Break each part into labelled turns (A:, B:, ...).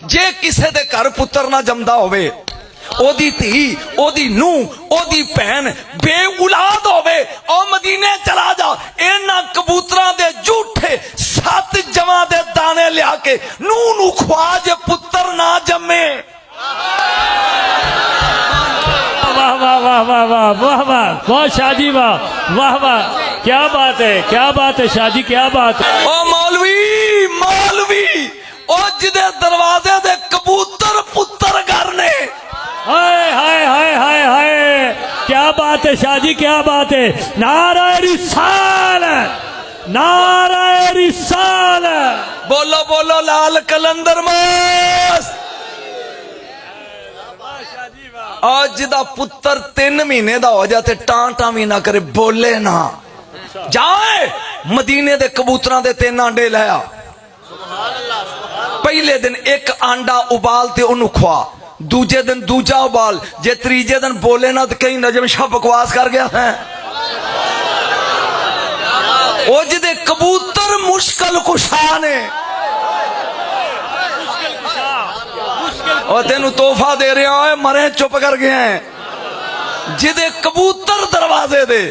A: जे किसे दे घर पुत्र ना जमदा होवे, ओदी धी, ओदी नूह, ओदी भैन बे औलाद होवे, ओ मदीने चला जा, इन्हां कबूतरां दे झूठे 7 जवां दे दाने लिया के नूह नू खवा जे पुत्र ना जमे।
B: वाह वाह वाह वाह वाह वाह वाह वाह शाहजी वाह वाह वाह, क्या बात है, क्या बात है शाहजी, क्या बात है।
A: ओ मौलवी मौलवी, ओ जिदे दरवाजे दे कबूतर पुत्र घर ने।
B: हाय हाय हाय हाय हाय, क्या बात है शाहजी, क्या बात है। नारा रिसालत, नारा रिसालत।
A: बोलो बोलो लाल कलंदर मास। और जिदा पुत्र 3 महीने दा हो जाते टांटा भी ना करे, बोले ना जाए, मदीने दे कबूतरां दे 3 अंडे लाया। पहले दिन एक अंडा उबाल ते उन्होंने खुआ, दूजे दिन दूजा उबाल, जे तीजे दिन बोले ना तो कहीं नजम शाह बकवास कर गया है। ओ जिदे कबूतर मुश्किल कुशा ने, और तेनू तोहफा दे रहे हो, मरे चुप कर गए हैं। जिदे कबूतर दरवाजे दे,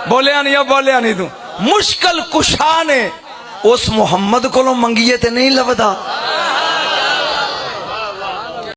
A: बोलिया नहीं, अब बोलिया नहीं तू, मुश्किल कुशा ने उस मुहम्मद को मंगिए ते नहीं लभदा।